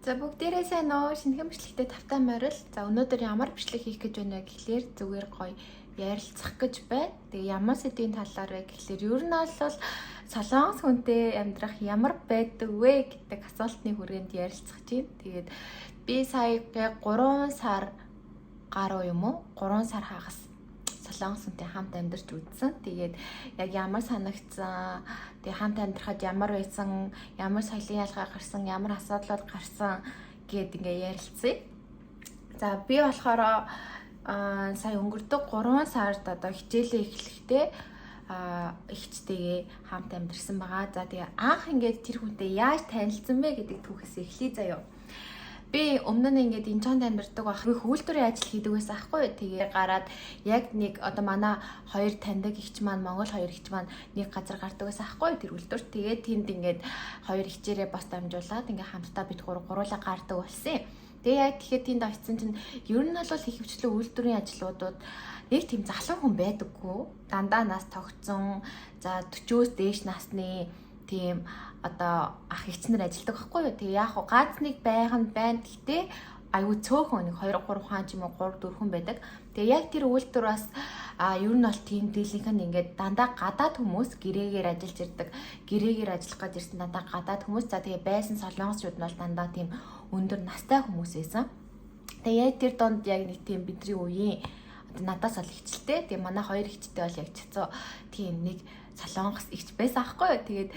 За бүгдээрээ сайн уу? Шинэхэн бичлэгтээ тавтай морил. За өнөөдөр ямар бичлэг хийх гэж байна вэ гэхлээр зүгээр гоё ярилцах гэж байна. Тэгээ ямар сэдвийн талаар вэ гэхлээр ер нь бол солонгос хүнтэй амьдрах ямар байдаг вэ гэдэг асуултны хүрээнд ярилцах чинь. Тэгээд би сая 3 сар гаруй юм уу? 3 сар хагас солонгос хүнтэй хамт амьдарч үзсэн. Тэгээд яг ямар санагдсан, тэгээд хамт амьдрахад ямар байсан, ямар соёлын ялгаа гарсан, ямар асуудлууд гарсан гэд ингээ ярилцъя. За би болохоор сая өнгөрдөг 3 сард одоо хичээлээ эхлэхдээ ихчтэйгээ хамт амьдарсан байгаа. За тэгээ анх ингээд тэр хүнтэй яаж танилцсан бэ гэдэг түүхээс эхлэе заяа. Би өмнө нь ингээд Инчонд амьдардаг байх хөвөлтөрийн ажил хийдэг байсан аахгүй. Тэгээ гараад яг нэг одоо манай хоёр таньдаг ихч маань Монгол хоёр ихч маань нэг газар гардаг байсан аахгүй. Тэр үйлдвэрт тэгээд тэнд ингээд хоёр ихчээрээ бас дамжуулаад ингээд хамтдаа бид гуруулаа гардаг болсон юм. Тэгээ яг тэгэхээр тэнд очисон чинь ер нь бол их хвчлэн үйлдвэрийн ажлуудад нэг тийм залуу хүн байдаггүй. Дандаа нас тогтсон, за 40-өөс дээш насны тийм одоо ах эгчнэр ажилладаг байхгүй юу. Тэгээ яг ганц нэг байханд байна. Гэхдээ аюу цөөхөн нэг 2 3 хаан ч юм уу 3 4 хүн байдаг. Тэгээ яг тэр үйлдвэр бас ер нь бол тийм дийлэнх нь ингээд дандаа гадаад хүмүүс гэрээгээр ажиллаж ирдэг. Гэрээгээр ажиллах гэж ирсэн дандаа гадаад хүмүүс. За тэгээ байсан солонгосчууд нь бол дандаа тийм өндөр настай хүмүүс байсан. Тэгээ яг тэр донд яг нэг тийм бидний үеийн надаас бол ихчлээ. Тэгээ манай хоёр ихчтэй бол яг цэцөө тийм нэг солонгос ихч байсан аахгүй юу. Тэгээд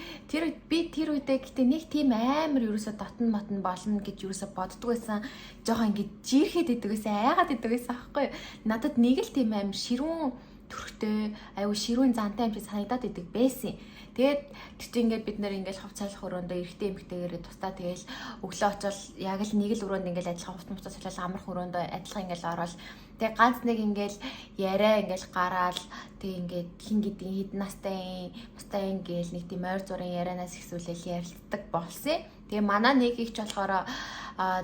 тэр үедээ гэтээ нэг тийм амар ерөөсө дотн мотн болно гэж ерөөсө боддгоо байсан. Жохон ингэж жирэхэд идэг байсан, айгаад идэг байсан аахгүй юу. Надад нэг л тийм амар ширүүн төрхтэй, аюу ширүүн зантай юм шиг санагдаад идэг байсан. Тэгээд тэгтээ ингээд бид нэр ингээд хувцаалах өрөөндөө эрэгтэй эмэгтэйгээрээ тусдаа тэгээл өглөө очивол яг л нэг л өрөөнд ингээд ажиллах хувцас цацлал амрах өрөөндөө адилхан ингээд ороод тэг ганц нэг ингээд яриа ингээд гараал тэг ингээд хин гэдгийг хэд настай ингээл нэг тийм ойр зургийн ярианаас ихсүүлэл ярилцдаг болсон. Тэгээ манай нэг ихч болохоор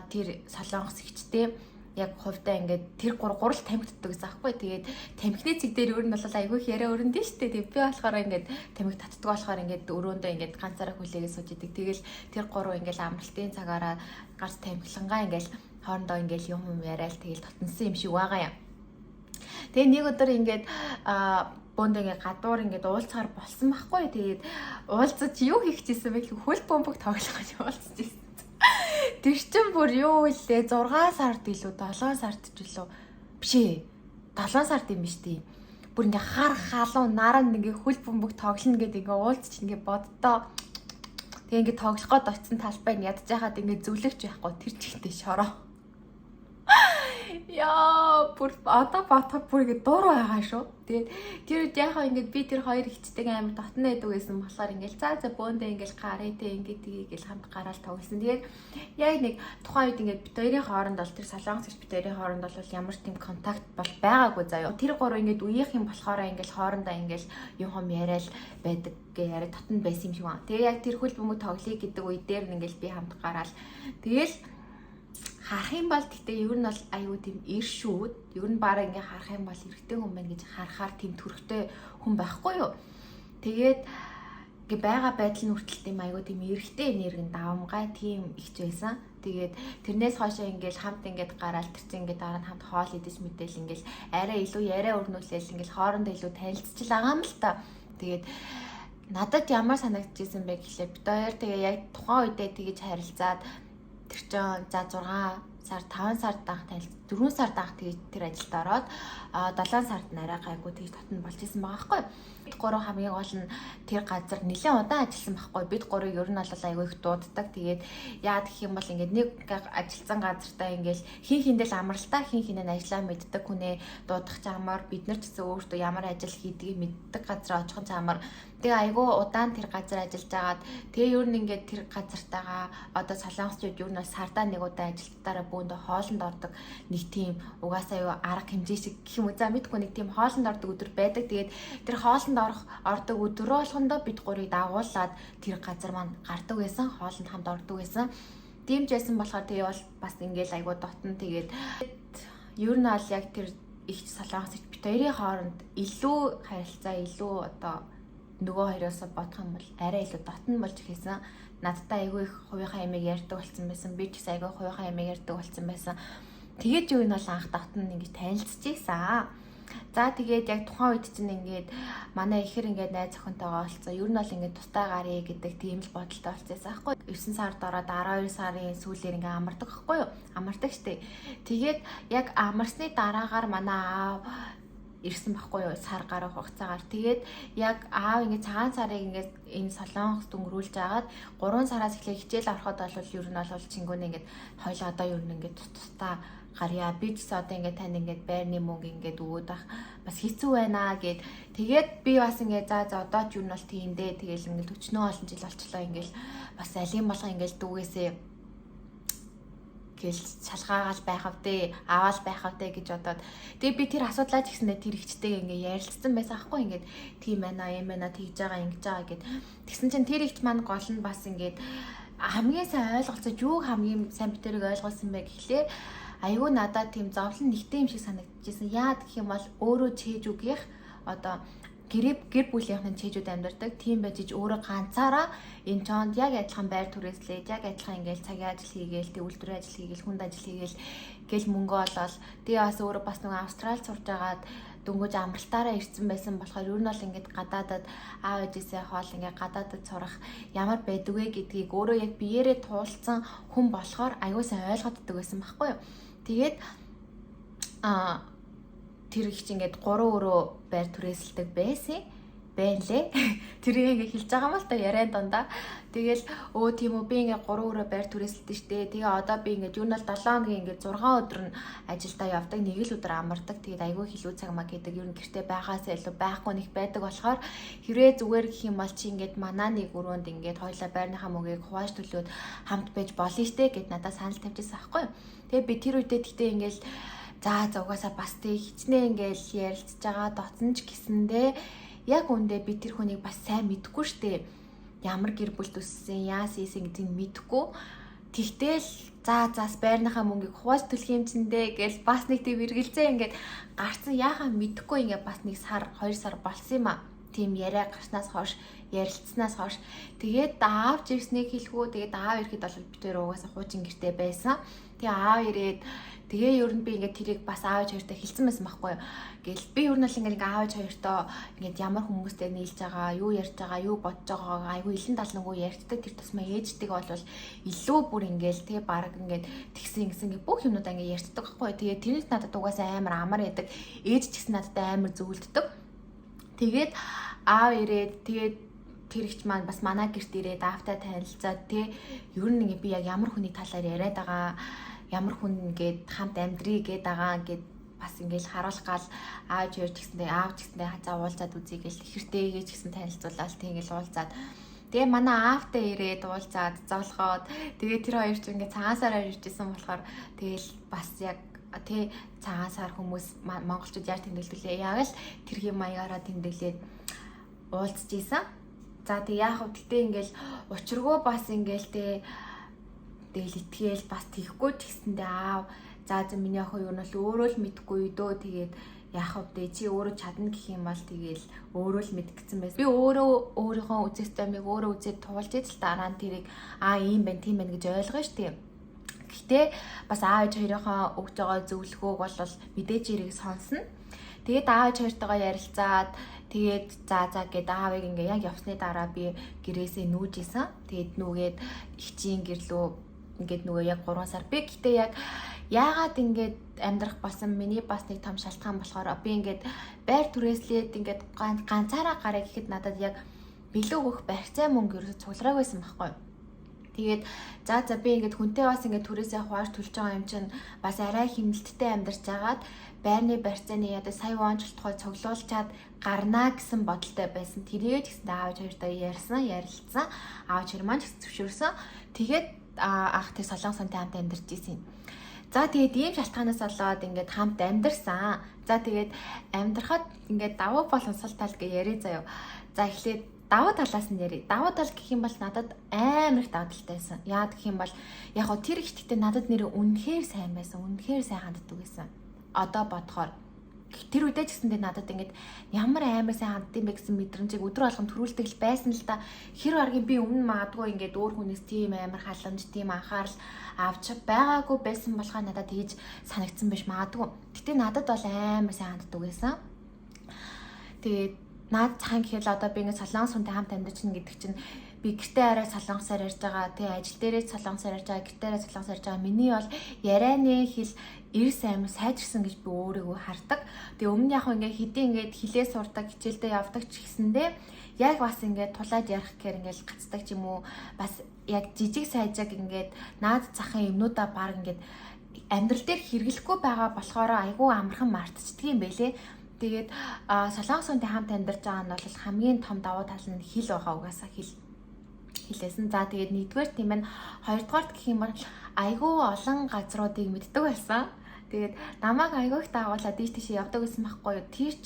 тэр солонгос ихчтэй яг хувьдаа ингээд тэр гурал тамхитдаг гэсэн аахгүй. Тэгээд тамхины цэг дээр өөр нь бол айгүй их яриа өрөндөө штэ. Тэгээд би болохоор ингээд тамхи татдаг болохоор ингээд өрөөндөө ингээд ганцаараа хүлээгээ сууж идэг. Тэгэл тэр гурав ингээд амралтын цагаараа гарц тамхилангаа ингээд хоорондоо ингээд юм яриад тэгэл тотнсон юм шиг байгаа юм. Тэгээ нэг өдөр ингээд бөөнд ингээд гадуур ингээд уулзахаар болсон байхгүй. Тэгээд уулзаж юу хийх гэсэн бэ гэхэл хөл бөмбөг тоглох гэж уулзаж ирсэн. Тэр чинь бүр юу вэ? 6 сард илүү 7 сард ч илүү биш ээ. 7 сард юм биш тий. Бүр ингээ хар халуун наранд ингээ хөл бөмбөг тоглоно гэдэг ингээ уулзч ингээ боддоо. Тэгээ ингээ тоглох гээд очисон талбай нь ядж байхад ингээ зөвлөгч байхгүй тэр чихтэй шороо. Яа, бүр одоо батга бүр ингээ дур байгаа шүү. Тэгээд тэр үед яхаа ингээд би тэр хоёр ихчтэйг амар дотно байдаг гэсэн болохоор ингээл за бөөндөө ингээл гарээ тэ ингээд тийгээл хамт гараал тоглосон. Тэгээд яг нэг тухайн үед ингээд бид хоёрын хооронд бол тэр солонгос гэж бид хоёрын хооронд бол ямар тийм контакт бол байгаагүй заяа. Тэр гурав ингээд үеийнх юм болохоор ингээл хоорондоо ингээл юм яриад байдаг гэ яриа дотно байсан юм шиг байна. Тэгээд яг тэр хөл бөмбөг тоглоё гэдэг үе дээр ингээл би хамт гараал. Тэгэл харах юм бол гэтээ ер нь бол аюу тийм ир шүүд. Ер нь бараг ингээ харах юм бол эрэгтэй хүн байна гэж харахаар тийм төрхтэй хүн байхгүй юу. Тэгээд ингээ байгаа байдал нь хүртэл тийм аюу тийм эрэгтэй энергийн давамгай тийм ихч байсан. Тэгээд тэрнээс хойшоо ингээл хамт ингээд гараал тэр чинь ингээд дараа нь хамт хоол идэж мэдээл ингээл арай илүү яриа өрнүүлээл ингээл хоорондоо илүү танилцчихл байгаа юм л та. Тэгээд надад ямар санагдчихсэн бэ гэхлээр бид хоёр тэгээ яг тухайн үедээ тэгэж харилцаад тэр чинь за 6 сар 5 сар данх танил 4 сар данх тэгээд тэр ажилд ороод 7 сард нарай гайгүй тэгж татна болж исэн байгаа байхгүй. Бид гурав хамгийн гол нь тэр газар нэлээд удаан ажилласан байхгүй. Бид гурав ер нь бол айгүй их дууддаг. Тэгээд яа гэх юм бол ингээд нэг ажилласан газартаа ингээд хин хиндэл амралтаа хин хинэн ажиллаа мэддэг хүнээ дуудах чамаар бид нар ч гэсэн өөртөө ямар ажил хийдгийг мэддэг газар очих чамаар тэгээ айгүй удаан тэр газар ажиллаж агаад тэгээ ер нь ингээд тэр газартаагаа одоо солонгосчууд ер нь сардаа нэг удаа ажилтдаараа бөөндө хоолнд ордог нэг тийм угаасаа юу арга хэмжээ шиг гэх юм уу за мэдгүй нэг тийм хоолнд ордог өдөр байдаг. Тэгээд тэр хоолнд ордог өдрөө болгондоо бид гурыг дагуулад тэр газар маань гардаг байсан. Хоолнд хамт ордог байсан. Тийм ч байсан болохоор тэгээ бол бас ингээл айгүй дотн тэгээд ер нь аль яг тэр их солонгосч бид хоёрын хооронд илүү харилцаа илүү одоо нөгөө хоёроос бодох юм бол арай илүү дотн болж ирсэн. надтай айгүй их хувийнхаа ямиг ярьдаг болсон байсан. Би ч гэсэн айгүй хувийнхаа ямиг ярьдаг болсон байсан. Тэгээд юу энэ бол анх давтан ингэж танилцчихсан. За тэгээд яг тухайн үед чинь ингээд манай ихэр ингээд найз охинтойгоо олцсон. Ер нь бол ингээд тустай гарыг гэдэг тийм л бодолтой болчихсон аахгүй. 9 сард ороод 12 сарын сүүлээр ингээд амардаг аахгүй юу? Амардаг штеп. Тэгээд яг амарсны дараагаар манай аав ирсэн байхгүй юу? Сар гаруй хугацаагаар. Тэгээд яг аав ингээд цагаан сарыг ингээд энэ солонгост өнгөрүүлж агаад 3 сараас эхлээ хичээл ороход бол ер нь бол чингүүнээ ингээд хоёлоо одоо ер нь ингээд тустай гарья би ч гэсэн одоо ингээд тань ингээд байрны мөнгө ингээд өгөөд байх бас хэцүү байна гэд тэгээд би бас ингээд за одоо ч юу нь бол тийм дээ тэгэл ингээд өчнөө олон жил болчлоо ингээд бас алин болго ингээд дүүгээсээ гэл шалгаагаал байх авдээ аваал байх авдээ гэж бодоод тэгээд би тэр асуудлаа ч гэсэндээ тэр ихчтэйгээ ингээд ярилцсан байсан аахгүй ингээд тийм байна юм байна тэгж байгаа ингэж байгаа гэд тэгсэн чинь тэр ихч маань гол нь бас ингээд хамгийн сайн ойлголцож юу хамгийн сайн битэрийг ойлгуулсан бэ гэхлээр айгүй надад тийм зовлон нэгтэй юм шиг санагдчихсэн. Яа гэх юм бол өөрөө чээж үгийнх одоо гэр бүлийнхэн чээжүүд амьдардаг. Тийм байж өөрөө ганцаараа энэ чонд яг адилхан байр түрээслээд яг адилхан ингээл цагийн ажил хийгээл, тэг үйлдвэрийн ажил хийгээл, хүнд ажил хийгээл гэл мөнгө олоод тэгээ бас өөрөө бас нэг Австралид сурж агаад дөнгөж амралтаараа ирсэн байсан болохоор ер нь бол ингээд гадаадад аав ээжээсээ хоол ингээд гадаадад сурах ямар байдаг вэ гэдгийг өөрөө яг биеэрээ туулсан хүн болохоор аягүй сайн ойлгоддог байсан байхгүй юу. Тэгээд тэр их чинь ингээд 3 өрөө байр түрээсэлдэг байсан байлээ. Тэрийг ингээд хэлж байгаа юм л та яриан дундаа. Тэгэл тийм үү би ингээд 3 өрөө байр түрээсэлдэг штэ. Тэгээ одоо би ингээд юу нь бол 7 хоногийн ингээд 6 өдөр нь ажилдаа явдаг. Нэг л өдөр амардаг. Тэгээд айгүй хилүү цаг маа гэдэг ер нь гэртээ байгаасаа илүү байхгүй нэг байдаг болохоор хэрвээ зүгээр гэх юм бол чи ингээд манаа нэг өрөөнд ингээд хоёлаа байрныхаа мөгийг хувааж төлөөд хамт байж болно штэ гэд надад санал тавьчихсан аахгүй юу. Тэгээ би тэр үедээ тэгтээ ингээл за угаасаа бас тэг хичнээн ингээл ярилцж байгаа доцсон ч гэсэндээ яг үндэ би тэр хүнийг бас сайн мэдгүй штэ. Ямар гэр бүл төссөн, яас ийсэн гэдгийг мэдгүй. Тэгтэл заас байрныхаа мөнгийг хувааж төлөх юм чиндээ гэж бас нэг тийм эргэлзээ ингээд гарцсан яахаа мэдгүй ингээд бас нэг сар 2 сар болсон юм а. Тийм яриа гарснаас хойш ярилцсанаас хойш тэгээд аав жирснийг хэлэхүү тэгээд аав ирэхэд бол бид хоёр угаасаа хуучин гэртээ байсан. Тэгээ аав ирээд тэгээ ер нь би ингээд тэрийг бас аавч хоёртой хэлсэн байсан байхгүй юу. Гэл би ер нь бол ингээд аавч хоёртой ингээд ямар хүмүүстэй нийлж байгаа, юу ярьж байгаа, юу бодож байгаагаа айгүй илэн талнагуу ярьцдаг тэр тусмаа ээждэг бол илүү бүр ингээд тэгээ баг ингээд тэгсэн ингээд бүх юмнуудаа ингээд ярьцдаг байхгүй юу. Тэгээ тэрнээс надад угаасаа амар амар яадаг. Ээж ч гэсэн надад амар зөвлөддөг. Тэгээд аав ирээд тэгээд тэр ихч маань бас манай гэрт ирээд аавтай танилцаад тий ер нь ингээ би яг ямар хүний талаар яриад байгаа ямар хүн ингээд хамт амьдрий гээд байгаа гэд бас ингээл харуулах гал аав ч гэсэндээ аав ч гэсэндээ хацаа уулзаад үзье гэл ихэртэйгээ ч гэсэн танилцуулаад тийгэл уулзаад тэгээ манай аавтай ирээд уулзаад зовлохоод тэгээ тэр хоёр ч ингээ цагаансаараа иржсэн болохоор тэгэл бас яг тий цагаансаар хүмүүс монголчууд яаж тэмдэглэлээ яг л тэргийн маягаараа тэмдэглээд уулзж ийсэн. За тэг яах вэ гэтээ ингээл учиргүй бас ингээл тэгэл итгээл бас тийхгүй ч гэсэндээ аав за миний охин юу нь бол өөрөө л мэдгүй дөө тэгээд яах вэ чи өөрөө чадна гэх юм бол тэгэл өөрөө л мэдгэцэн байсан. Би өөрөө өөрийнхөө үзэсгэлэнтийг өөрөө үзээд туулж идэл дараа нь тэрийг ийм байна тийм байна гэж ойлгоо штеп. Гэтэ бас аав хоёрынхоо өгж байгаа зөвлөгөөг бол мэдээж ирийг сонсно. Тэгээд аав хоёртойгоо ярилцаад тэгээд за гэд аавыг ингээ яг явсны дараа би гэрээсээ нүүж исэн. Тэгээд нүгээд ихчийн гэрлөө ингээд нөгөө яг 3 сар би гэтээ яг яагаад ингээд амьдрах болсон миний бас нэг том шалтгаан болохоор би ингээд байр түрээслээд ингээд ганцаараа гараа гэхэд надад яг билүү өгөх барьцаа мөнгө ерөөсө цугларааг байсан байхгүй. Тэгээд за би ингээд хүнтэй бас ингээд түрээсээ хувааж төлж байгаа юм чинь бас арай хэмнэлттэй амьдарч агаад байрны барьцааны яда сая онцлтгой цуглуулчаад гарнаа гэсэн бодолтой байсан. Тэрийг ч гэсэн аавч хоёртой ярилцсан. Аавч хоёр маань ч зөвшөөрсөн. Тэгээд ах тий солонгос сонтой хамт амьдарч ирсэн. За тэгээд ийм шалтгаанаас болоод ингээд хамт амьдарсан. За тэгээд амьдрахад ингээд давуу болон сул тал гэж яриа заяа. За эхлээд давуу талаас нь ярив. Давуу тал гэх юм бол надад амар их давуу талтай байсан. Яа гэх юм бол яг тэр ихтэй надад нэр үнэхээр сайн байсан. Үнэхээр сайн ханддаг байсан. Одоо бодохоор Тэр үедээ ч гэсэндээ надад ингээд ямар амар сайн хандсан бэ гэсэн мэдрэмжийг өдөр болгон төрүүлдэг л байсан л та. Хэр аргийн би өмнө магадгүй ингээд өөр хүнээс тийм амар халамж, тийм анхаарал авч байгаагүй байсан болохоо надад тэгж санагдсан биш магадгүй. Гэтэ надад бол амар сайн ханддаг байсан. Тэгээд наад цахан гэхэл одоо би ингээд солонгос хүнтэй хамт амьдарч ин гэдэг чинь би гэртээ арай солонгосоор ярьж байгаа, тий ажил дээрээ солонгосоор ярьж байгаа, гэртээ солонгосоор ярьж байгаа. Миний бол ярианы хэл эрс амир сайжирсан гэж би өөрийгөө хардаг. Тэгээ өмнө яг ингээд хэдийн ингээд хилээ сурдаг, хичээлдээ явдаг ч гэсэндээ яг бас ингээд тулаад ярих гэхээр ингээд гацдаг ч юм уу, бас яг жижиг сайжаг ингээд наад захын юмнуудаа баг ингээд амьдрал дээр хэрэглэхгүй байгаа болохоор айгүй амархан мартчихдаг юм байлээ. Тэгээд солонгос хүнтэй хамт амьдарч байгаа нь бол хамгийн том давуу тал нь хэл байгаа, угаасаа хэлээсэн. За тэгээд нэгдүгээр тийм ээ, хоёрдугаар гэх юм бол айгүй олон газруудыг мэддэг байсан. Тэгээд намайг айгүй их дагуулаад тийш явдаг гэсэн байхгүй юу. Тэр ч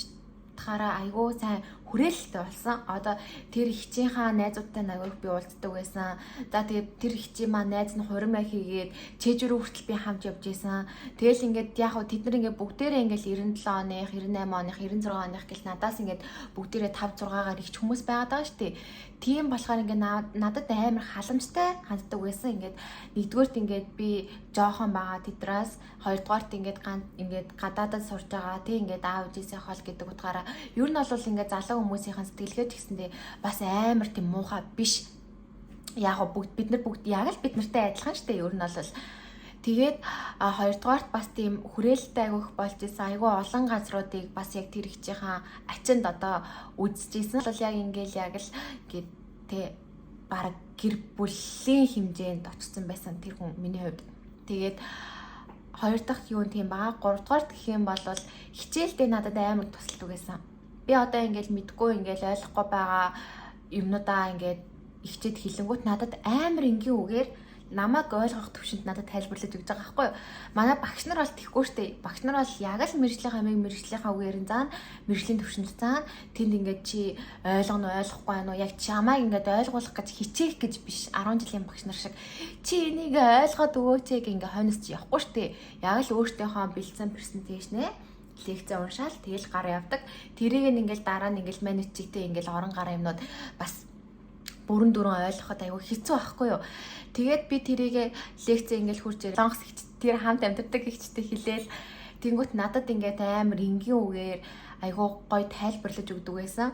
тахаараа айгүй сайн хүрээлэлтэй болсон. Одоо тэр ихчийнхаа найзуудтай айгүй би уулздаг байсан. За тэгээд тэр ихчийн маань найз нь хуримаа хийгээд чэжүүр хүртэл би хамт явж исэн. Тэгэл ингээд яг хөө тэд нар ингээд бүгдээрээ ингээд 97 оных, 98 оных, 96 оных гэл надаас ингээд бүгдээрээ 5 6-аар ихч хүмүүс байгаад байгаа шүү дээ. Тийм болохоор ингээд надад амар халамжтай ханддаг байсан. Ингээд нэгдүгээрт ингээд би жоохон байгаа тэдраас, хоёрдугаарт ингээд гадаадад сурж байгаа тий ингээд аав ээжээсээ хол гэдэг утгаараа ер нь бол ингээд залуу хүмүүсийн сэтгэлгээд гэсэндээ бас амар тийм муухай биш. Яг бид нар бүгд яг л бид нартай адилхан шүү дээ. Ер нь бол тэгээд хоёрдугаарт бас тийм хүрээлэлтэй айгүйх болж исэн. Айгүй олон газруудыг бас яг тэр ихчийнхаа ачинд одоо үзчихсэн. Бол яг ингээл яг л гээд тэ баг гэр бүлийн хэмжээнд очсон байсан тэр хүн миний хувьд. Тэгээд хоёр дахь юу юм тийм баа. Гуравдугаарт гэх юм бол хичээлдээ надад амар тусалдаг байсан. Би одоо ингээл мэдгүй ингээл ойлгохгүй байгаа юмнуудаа ингээд ихчэд хэлэнгүүт надад амар энгийн үгээр намайг ойлгох төвшөнд надад тайлбарлаж өгч байгаа байхгүй юу. Манай багш нар бол тэхгүй штэ. Багш нар бол яг л мэржлийнхаа үгээр нь заана, мэржлийн төвшөнд заана. Тэнд ингээд чи ойлгоно ойлгохгүй байна уу? Яг чамайг ингээд ойлгуулах гэж хичээх гэж биш. 10 жилийн багш нар шиг чи энийг ойлгоод өгөөч ингээ хойноос чи явахгүй штэ. Яг л өөртөөхөө бэлдсэн презентацийн лекц уншаал тэгэл гар явдаг. Тэрийг ингээл дараа нь ингээл менежертэй ингээл орон гараа юмнууд бас бүрэн дүрэн ойлгоход аюу хэцүү байхгүй юу. Тэгээд би тэрийг лекц ингээл хурж солонгос ихч тэр хамт амьдардаг ихчтэй хэлээл тэнгуут надад ингээд амар энгийн үгээр аюу гой тайлбарлаж өгдөг байсан.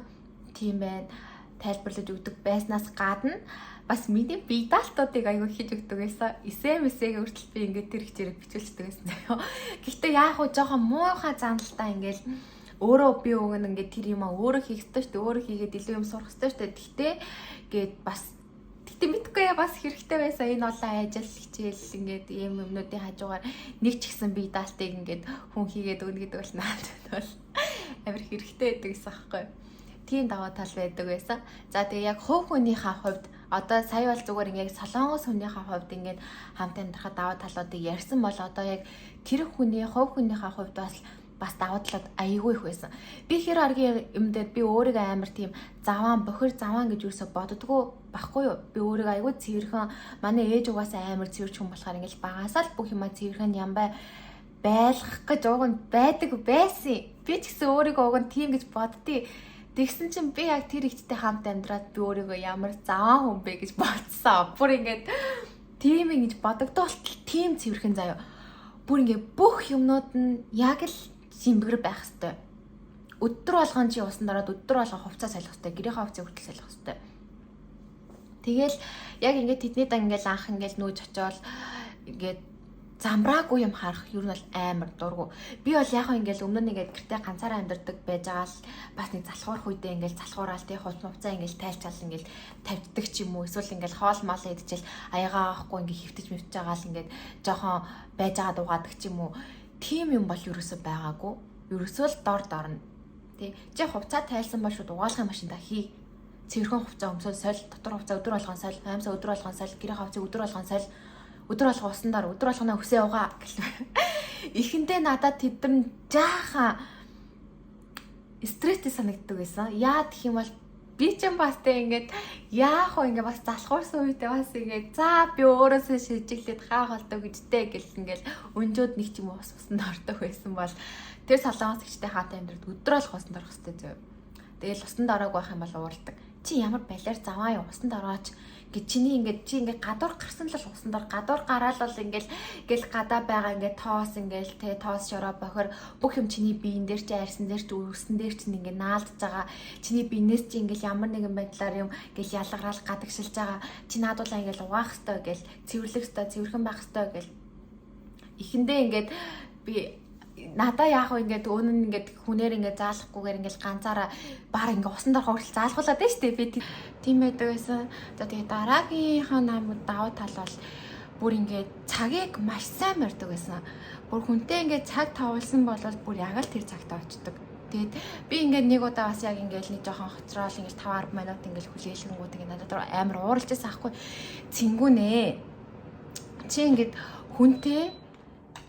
Тийм байна. Тайлбарлаж өгдөг байснаас гадна бас миний бие даалтуудыг аюу хийж өгдөг байсан. Эсэмэсэг хүртэл би ингээд тэр хичээрийг бичүүлчихдэг байсан заяа. Гэхдээ яг хуу жоохон муухай заналтай ингээл өөрөө би өгөн ингээд тэр юм аа өөрөө хийх ёстой шүү дээ. Өөрөө хийгээд илүү юм сурах ёстой шүү дээ. Гэхдээ бас мэдгүй бас хэрэгтэй байсан. Энэ олон ажил хичээл ингээд ийм юмнуудын хажуугаар нэг ч гэсэн бие даалтыг ингээд хүн хийгээд өгнө гэдэг бол надад бол амар хэрэгтэй байдаг гэсэн аахгүй. Тийм даваа тал байдаг байсан. За тэгээ яг хувь хүнийхээ хувьд одоо сая бол зүгээр ингээд солонгос хүнийхээ хувьд ингээд хамт амьдрахад даваа талуудыг ярьсан бол одоо яг тэр хүний хувь хүнийхээ хувьд бас даваа талууд аягүй их байсан. Би хэр аргийн юм дээр би өөрийгөө амар тийм бохир заваан гэж юусоо боддгоо байхгүй юу. Би өөрийгөө аягүй цэвэрхэн, манай ээж угаасаа амар цэвэрч хүн болохоор ингээд багасаа л бүх юмаа цэвэрхэн ямбай байлгах гэж ууг нь байдаг байсан. Би ч гэсэн өөрийгөө ууг нь тийм гэж боддتي. Тэгсэн чинь би яг тэр ихтэй хамт амьдраад би өөрийгөө ямар заваан хүн бэ гэж бодсон. Бүр ингээд тийм ингэж бодогдолт тийм цэвэрхэн заяа. Бүр ингээд бүх юмнууд нь яг л симбгэр байх хэвээр. Өдөр болгон чи усан дараад өдөр болгон хувцас салих хэвээр, гэрийнхээ хувцсыг хүртэл салих хэвээр. Тэгэл яг ингээд тэдний дан ингээд анх ингээд нүүж очиод ингээд замбраагүй юм харах юу нь бол амар дургу. Би бол яг ингээд өмнө нь ингээд гэртээ ганцаараа амьдардаг байж байгаа л бас нэг залхуурах үедээ ингээд залхуураал тий хувцаа ингээд тайлчаал ингээд тавьддаг ч юм уу. Эсвэл ингээд хоол мал идчихэл аягаа авахгүй ингээд хөвтөж мөвтөж байгаа л ингээд жоохон байж байгаа дуугадаг ч юм уу. Тийм юм бол ерөөсөө байгаагүй. Ерөөсөө л дор дорно. Тий. Чи хувцаа тайлсан бол шууд угаалгын машинда хий. Цэвэрхэн хувцаа өмсөөл соль, дотор хувцаа өдөр болгон соль, аимсаа өдөр болгон соль, гэрээ хувцаа өдөр болгон соль, өдөр болгон уснаар өдөр болгоноо өсөө угаа гэх. Ихэндээ надад тэдэн жаахан стресстэй санагддаг байсан. Яа гэх юм бол би ч бас тэ ингээд яах вэ ингээд бас залхуурсан үедээ бас ингээд за би өөрөөсөө шийдэглээд хаах болдоо гэжтэй гэл ингээд өнжөөд нэг ч юм уу бас усанд ордог байсан бол тэр солонгос гिचтэй хаатай амьдрал өдрөөл хосонд орох хэрэгтэй зөө. Тэгэл усанд ороагүй байх юм бол уурладаг. Чи ямар балиар заваа юу усанд орооч гэж чиний ингээд гадуур гарсан л усанд ор гадуур гараал бол ингээд гадаа байгаа ингээд тоос ингээд тэ тоос шороо бохор бүх юм чиний биен дээр чи арьсан дээр чи үсэн дээр чи ингээд наалдж байгаа чиний биенээс чи ингээд ямар нэгэн байдлаар юм ингээд ялгараал гадагшилж байгаа чи наадуулаа ингээд угаах хэвээр гэл цэвэрлэх хэвээр цэвэрхэн байх хэвээр гэл ихэндээ ингээд би надаа яах вэ ингээд өнө нь ингээд хүнээр ингээд заалахгүйгээр ингээд ганцаараа баар ингээд усанд орох хүртэл заалхуулаад байна шүү дээ. Би тийм байдаг байсан. За тэгээ дараагийнхаа намайг давуу тал бол бүр ингээд цагийг маш сайн барьдаг байсан. Бүр хүнтэй ингээд цаг тавуулсан бол бүр яг л тэр цагтаа очдөг. Тэгээд би ингээд нэг удаа бас яг ингээд нэг жоохон хоцрол ингээд 5-10 минут ингээд хүлээлгэнгүүд ингээд надад амар ууралж байсан аахгүй. Цингүүнэ. Чи ингээд хүнтэй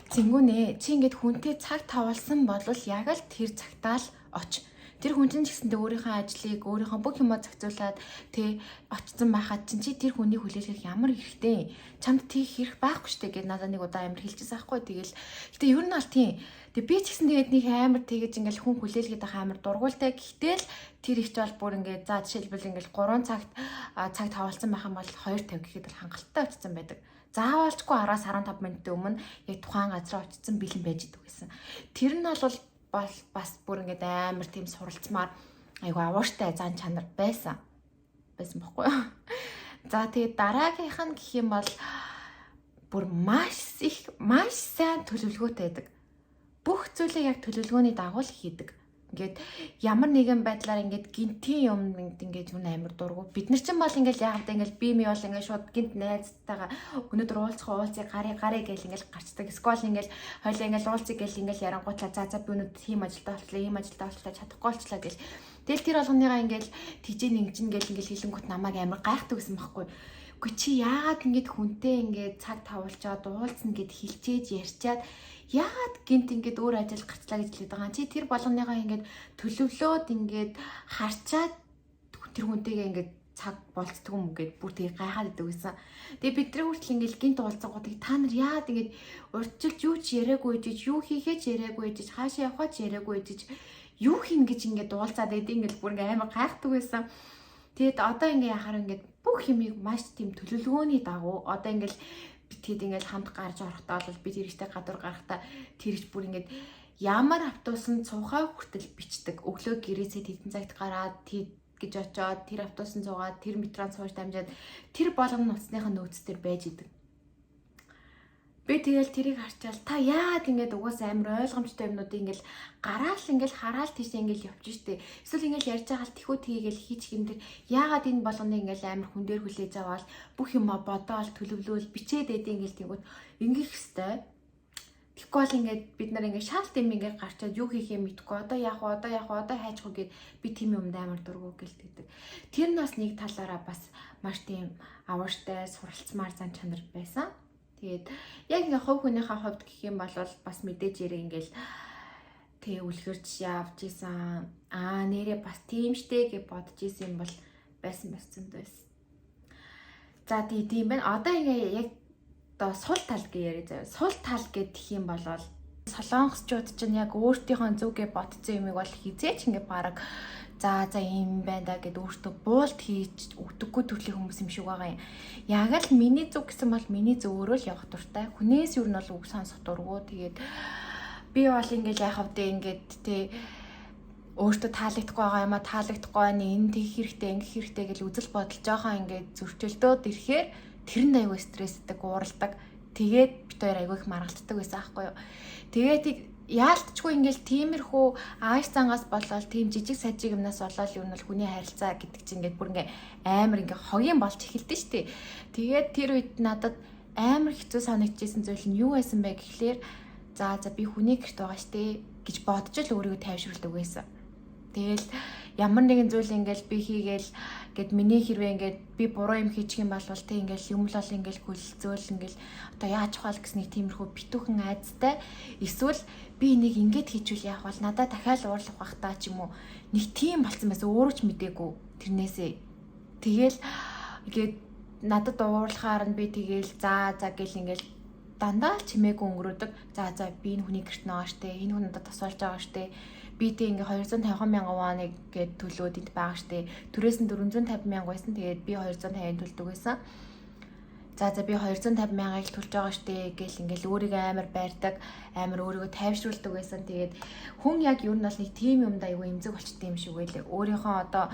Зингүнэ чи ингээд хүнтэй цаг тавуулсан бол яг л тэр цагтаа л оч. Тэр хүн чинь ч гэсэндээ өөрийнхөө ажлыг өөрийнхөө бүх юмаа зохицуулаад тэ очсон байхад чинь чи тэр хүнийг хүлээлгэх ямар хэрэгтэй. Чамд тийх хэрэг байхгүй штэ гэж надад нэг удаа амар хэлчихсэн аахгүй. Тэгэл гэтээ ер нь бол тийм. Тэг би ч гэсэн тэгээд нэг амар тэгэж ингээд хүн хүлээлгээд байгаа амар дургуйлтай. Гэтэл тэр ихч бол бүр ингээд за жишээлбэл ингээд 3 цагт цаг тавуулсан байх юм бол 2:50 гэхэд л хангалттай очсон байдаг. Заавалчгүй 10-15 минутын өмнө яг тухайн газар очсон бэлэн байж идэг гэсэн. Тэр нь бол бас бүр ингээд амар тийм суралцмаар айгу авууштай зан чанар байсан байхгүй юу. За тэгээд дараагийнх нь гэх юм бол бүр маш сайн төлөвлөгөөтэй байдаг. Бүх зүйлээ яг төлөвлөгөөний дагуу л хийдэг. Ингээд ямар нэгэн байдлаар ингээд гинтийн юм ингээд юу амар дургу. Бид нар ч юм бол ингээд яг та ингээд би бол ингээд шууд гинт найзтайгаа өнөөдөр уулзъя гарыг гээл ингээд гарчдаг. Скол ингээд хойлоо ингээд уулзъя гээл ингээд ярангуутлаа за би өнөөдөр тийм ажилдаа болчлаа чадахгүй болчлаа гээл. Тэгэл тэр болгоныгаа ингээд тийжээ нэгжин гээл ингээд хэлэнгүүт намайг амар гайхдаг гэсэн байхгүй. Үгүй чи яагаад ингээд хүнтэй ингээд цаг тавуулчаад уулзна гэд хэлчээж ярьчаад яагаад гинт ингээд өөр ажил гарчлаа гэж хэлээд байгаа. Чи тэр болгоныгаа ингээд төлөвлөөд ингээд харчаад тэр хүнтэйгээ ингээд цаг болцдог юм гээд бүр тэгээ гайхаад идэв гэсэн. Тэгээ бидний хүртэл ингээд гинт уулзангуудыг та нар яагаад ингээд урьдчилж юу ч яриаггүй гэж юу хийхээч яриаггүй гэж хаашаа явахаач яриаггүй гэж юу хийн гэж ингээд уулзаад идэв ингээд бүр ингээд амар гайхдаг байсан. Тэгээд одоо ингээд яхаар ингээд бүх юмыг маш тийм төлөвлөгөөний дагуу одоо ингээд бид ингээд хамт гарч орохдоо бол бид тэрэгтэй гадуур гарахтаа тэрч бүр ингээд ямар автобусанд цуухаа хүртэл бичдэг. Өглөө гэрээсээ тэдэн цагт гараад гэж очоод тэр автобусанд цугаад тэр метронд сууж дамжаад тэр болгоно нуцсныхаа нөөц төр байж идэг. Би тэгэл тэрийг харчаал та яагаад ингээд угаасаа амар ойлгомжтой юмнуудыг ингээд гараал ингээд хараал тийш ингээд явчих штеп. Эсвэл ингээд ярьж байгаа л тэхүү тгийгээл хийч гэмдэр яагаад энэ болгоныг ингээд амар хүн дээр хүлээж аваад бүх юмаа бодоол төлөвлөөл бичээд эдээ ингээд тэгвэл ингэх хэвээр. Тэгэхгүй бол ингээд бид нар ингээд шаалт юм ингээд гарчаад юу хийх юм мэдхгүй одоо яах вэ одоо хайчих вэ гэд би тийм юмд амар дургу гэлтэгдэг. Тэр нь бас нэг талаараа бас маш тийм авууштай суралцмаар зан чанар байсан. Тэгээд яг ингээ хувь хүнийхээ хувьд гэх юм бол бас мэдээж ярэ ингээл тэгээ үлгэрч явж исэн. Нэрээ бас тийм штэ гэж бодож исэн юм бол байсан зөндөөс. За тийм байна. Одоо ингээ яг сул тал гэж яриа заяа. Сул тал гэх юм бол солонгосчууд чинь яг өөртөөхөө зүг гэж бодсон юмыг бол хизээч ингээ бараг за юм байна да гэд өөртөө буулт хийж өгдөггүй төрлийн хүмүүс юм шиг байгаа юм. Яг л миний зүг гэсэн бол миний зүг өөрөө л явах дуртай. Хүнээс юу нь бол үг сонсох дурггүй. Тэгээд би бол ингээл яхав дээ ингээд тий өөртөө таалагдахгүй байгаа юм а таалагдахгүй байна. Энэ тэг хэрэгтэй ингэх хэрэгтэй гэж үзэл бодол жоохон ингээд зөрчилдөөд ирэхээр тэр нь аюу стресстэй уурладаг. Тэгээд бит хоёр аюу их маргалддаг байсан аахгүй юу. Тэгээд яалтчгүй ингээл тиймэрхүү ааш цангаас болол тийм жижиг сажиг юмнаас болол юу нь бол хүний харилцаа гэдэг чинь ингээд бүр ингээ амар ингээ хогийн болж эхэлдэж штэ. Тэгээд тэр үед надад амар хэцүү санагдчихсэн зүйл нь юу байсан бэ гэхлээр за би хүний гэрт байгаа штэ гэж бодож л өөрийгөө тайвшруулдаг байсан. Тэгэл ямар нэгэн зүйл ингээл би хийгээл гэд миний хэрвээ ингээд би буруу юм хийчих юм бол тэ ингээл юм л бол ингээл хөлцөөл ингээл одоо яаж хавал гэс нэг тиймэрхүү битүүхэн айцтай эсвэл би энийг ингээд хийчихвэл яах вэ надад дахиад уурлах бах та ч юм уу нэг тийм болцсон байсан өөрөө ч мдээгүй Тэрнээсээ тэгэл ингээд надад уурлахаар нь би тэгэл за гэл ингээл дандаа л чимээг өнгөрөөдөг. За би энэ хүний гэрт байгаа штэ. Энэ хүн надад тусалж байгаа штэ. Би тэг ингээ 250,000 воныг гээд төлөөд энд байгаа штэ. Түрээс нь 450,000 байсан. Тэгээд би 250 төлдөг байсан. За би 250,000-ыг төлж байгаа штэ гэл ингээл өөрийгөө амар байрдаг, амар өөрийгөө тайвшруулдаг байсан. Тэгээд хүн яг юу нь бол нэг тим юмд аягүй эмзэг болчтой юм шиг байлээ. Өөрийнхөө одоо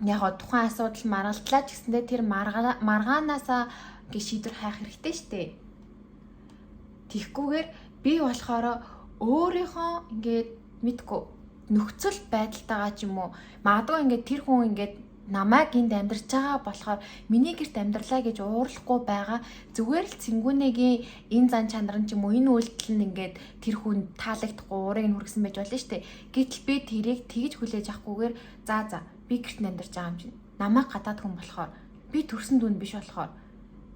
яг тухайн асуудал маргалдлаа ч гэсэндээ тэр маргаанаасаа ингээ шийдвэр хайх хэрэгтэй штэ. Тэгхгүйгээр би болохоор өөрийнхөө ингээд мэдгүй нөхцөл байдалтайгаа ч юм уу магадгүй ингээд тэр хүн ингээд намайг энд амьдарч байгаа болохоор миний гэрт амьдралаа гэж уурлахгүй байгаа зүгээр л цэнгүүнэгийн энэ зан чанар нь ч юм уу энэ үйлдэл нь ингээд тэр хүн таалагдахгүй уурыг нь хүргэсэн байж болно штэ. Гэтэл би тэрийг тэгж хүлээж авахгүйгээр за би гэрт амьдарч байгаа юм чинь намайг гадаад хүн болохоор би төрсөн дүн биш болохоор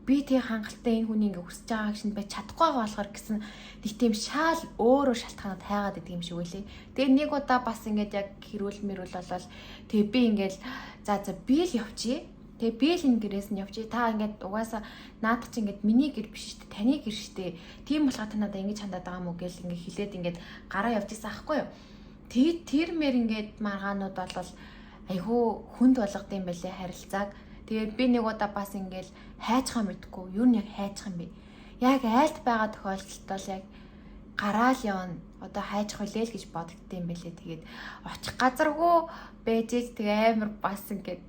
би тэг хангалттай энэ хүний ингээ хүсэж байгаа гэж байж чадахгүй байгаа болохоор гэсэн нэг тийм шаал өөрөө шалтгаанууд хайгаад идэг юм шиг үлээ. Тэгээ нэг удаа бас ингээд яг хэрүүл мэрүүл болол тэгээ би ингээд за би л явчих. Тэгээ би л энэ гэрээс нь явчих. Та ингээд угаасаа наадах чи ингээд миний гэр биш шүү дээ. Таны гэр шүү дээ. Тийм болохоор та надад ингэж хандаад байгаа мó гэл ингээд хилээд ингээд гараа явж исэн аахгүй юу. Тэгээд тэр мэр ингээд маргаанууд бол айгүй хүнд болгох юм байлээ харилцааг. Тэгээд би нэг удаа бас ингээл хайчхаа мэдгүй. Юу нь яг хайчих юм бэ? Яг айлт байгаа тохиолдолд бол яг гараал явна. Одоо хайчих үлээ л гэж боддгоо юм байлээ. Тэгээд очих газаргүй байж тэгээ амар бас ингээд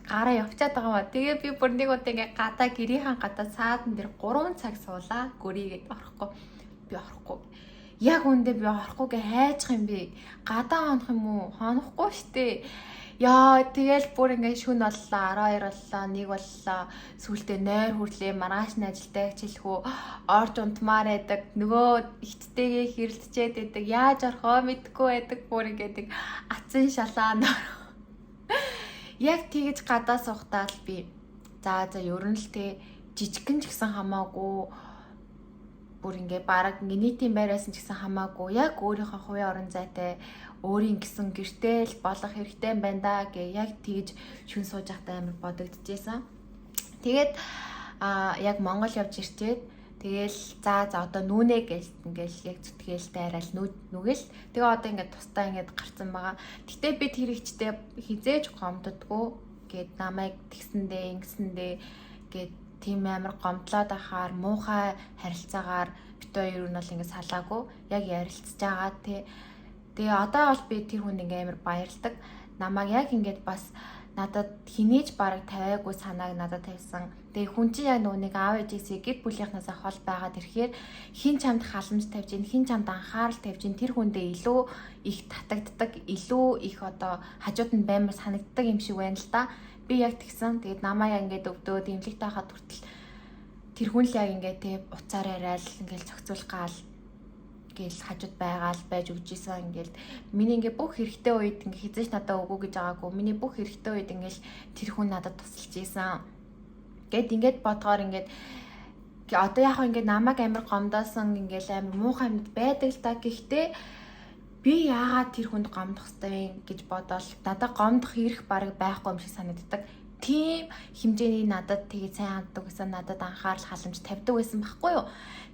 гараа явчаад байгаа ба. Тэгээ би бүр нэг удаа ингээд гадаа гэрийнхэн гадаа цаадан дээр 3 цаг суулаа. Гөрийгээд орохгүй. Би орохгүй. Яг үндэ би орохгүйгээ хайчих юм бэ? Гадаа хонох юм уу? Хонохгүй штэ. Яа тэгэл бүр ингээд шүн боллоо 12 боллоо 1 боллоо сүултээ нойр хүрлээ маргааш нь ажилдаа хичээлхүү орж унтмаар байдаг нөгөө ихттэйгээ хэрэлдчихэд байдаг яаж орхоо мэдгүй байдаг бүр ингээд ацын шалаан яг тэгэж гадаа сухтаа л би за ер нь л тэ жижигхэн ч гэсэн хамаагүй бүр ингээд бараг нийтийн байраас ч гэсэн хамаагүй яг өөрийнхөө хувийн орон зайтай өөрийн гэсэн гэртэл болох хэрэгтэй юм байна да гэ яг тэгж шүн сууж байхдаа амар бодогдчихсэн. Тэгээд яг Монгол явж ирчээд тэгээл за одоо нүүнэ гэж ингээл яг зүтгээл дайраал нүгэл тэгээ одоо ингээд тусдаа ингээд гарцсан байгаа. Гэтэ би тэр ихчтэй хизээж гомддггүй гэд намайг тэгсэндээ ингэсэндээ гэд тийм амар гомдлоод ахаар муухай харилцаагаар бит хоёр нь бол ингээд салаагүй яг ярилцж байгаа тий. Тэгээ одоо бол би тэр хүнд ингээм амар баярлдаг. Намайг яг ингээд бас надад хинээж бараг тавиагүй санааг надад тавьсан. Тэгээ хүн чинь яг нүг аав ээжээсээ гэр бүлийнхнаасаа хол байгаад ирэхээр хин чамд халамж тавьж ин хин чамд анхаарал тавьж ин тэр хүндээ илүү их татагддаг, илүү их одоо хажууд нь баймар санагддаг юм шиг байна л да. Би яг тэгсэн. Тэгээд намайг ингээд өвдөөд имлэгтэй хахад хүртэл тэр хүн л яг ингээд те уцаар яриад ингээд зохицуулгаал гэл хажууд байгаал байж өгчээсэн ингээл миний ингээ бүх хэрэгтэй үед ингээ хизээч надад өгөө гэж байгаагүй миний бүх хэрэгтэй үед ингээл тэр хүн надад тусалж ийсэн гэд ингээд бодгоор ингээд одоо яг ингээ намайг амар гомдоосон ингээл амар муухай юмд байдаг л та гэхдээ би яагаад тэр хүнд гомдох ёстой вэ гэж бодоод надад гомдох эрх бараг байхгүй юм шиг санагддаг тийм хэмжээний надад тэгээ сайн ханддаг гэсэн надад анхаарал халамж тавьдаг байсан байхгүй юу.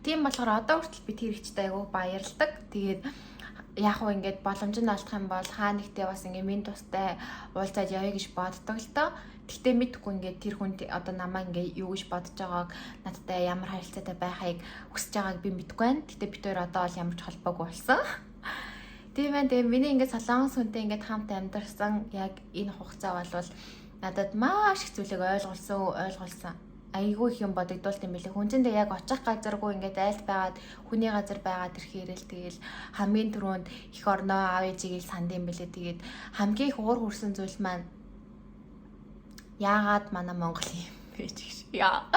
Тийм болохоор одоо хүртэл би тэр ихтэй айгүй баярлдаг. Тэгээд яг уу ингээд боломж нь алдах юм бол хаа нэгтээ бас ингээд минь тустай уулзаад явъя гэж боддог л доо. Тэгтээ мэдхгүй ингээд тэр хүн одоо намайг ингээд юу гэж бодож байгааг надтай ямар харилцаатай байхыг хүсэж байгааг би мэдэхгүй байна. Тэгтээ бид хоёр одоо бол ямар ч холбоогүй болсон. Тийм байна. Тэгээ миний ингээд солонгос хүнтэй ингээд хамт амьдарсан яг энэ хугацаа болвол надад маш их зүйлийг ойлгуулсан. Айгүй их юм бодогдуулт юм билээ. Хүнзэндээ яг очих газаргүй ингээд айлт байгаад хүний газар байгаад ирэхээр л тэгэл хамгийн түрүүнд их орноо аав ээжийг санд юм билээ. Тэгээд хамгийн их уур хүрсэн зүйл маань яагаад манай Монгол юм бэ гэж. Яа.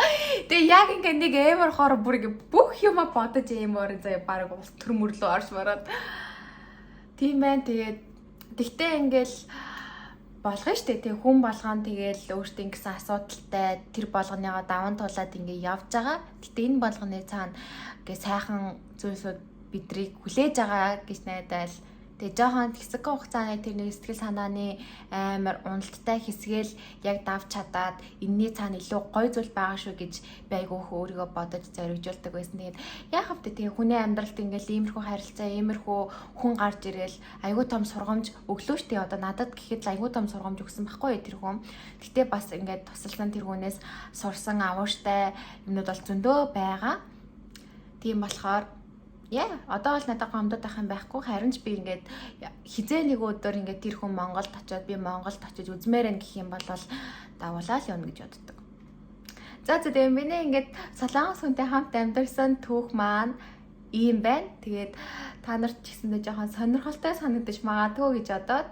Тэгээ яг ингээд нэг амар хоор бүр ингээд бүх юма бодож ийм орон зай баг ус төрмөрлөө орж мараад. Тийм байна. Тэгээд тэгтээ ингээл болгоно штэ тэг хүн болгоон тэгэл өөртөө ингэсэн асуудалтай тэр болгоныгоо даван туулаад ингээ явж байгаа. Гэтэ энэ болгоны цаана ингээ сайхан зүйлсүүд бидрийг хүлээж байгаа гэж найдаал Тэгээ жоохон хэсэгхэн хугацааны тэр нэг сэтгэл санааны амар уналттай хэсгээл яг давж чадаад энэний цаана илүү гой зүйл байгаа шүү гэж би айгүйх өөрийгөө бодож зоригжуулдаг байсан. Тэгээд яахав тэгээ хүний амьдралд ингээл иймэрхүү харилцаа, иймэрхүү хүн гарч ирэл айгүй том сургамж өглөө штий одоо надад гэхэд л айгүй том сургамж өгсөн байхгүй тэр хүн. Гэтэ бас ингээд тусалсан тэр хүнээс сурсан авууштай юмнууд бол зөндөө байгаа. Тийм болохоор одоо бол надад гомдод ах юм байхгүй, харин ч би ингээд хизээ нэг өдөр ингээд тэр хүн Монголд очиод би Монголд очиж үзмээр гэх юм бол дагуулаа л явна гэж боддог. За тэгээ миний ингээд Солонгос хүнтэй хамт амьдарсан түүх маань ийм байна. Тэгээд та нарт ч гэсэндээ жоохон сонирхолтой санагдаж магадгүй гэж бодоод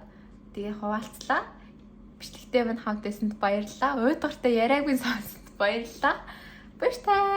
тэгээ хуваалцлаа. Бичлэгтэй минь хамт байсанд баярлалаа. Уйдгартай яриаг минь сонссонд баярлалаа. Баяртай.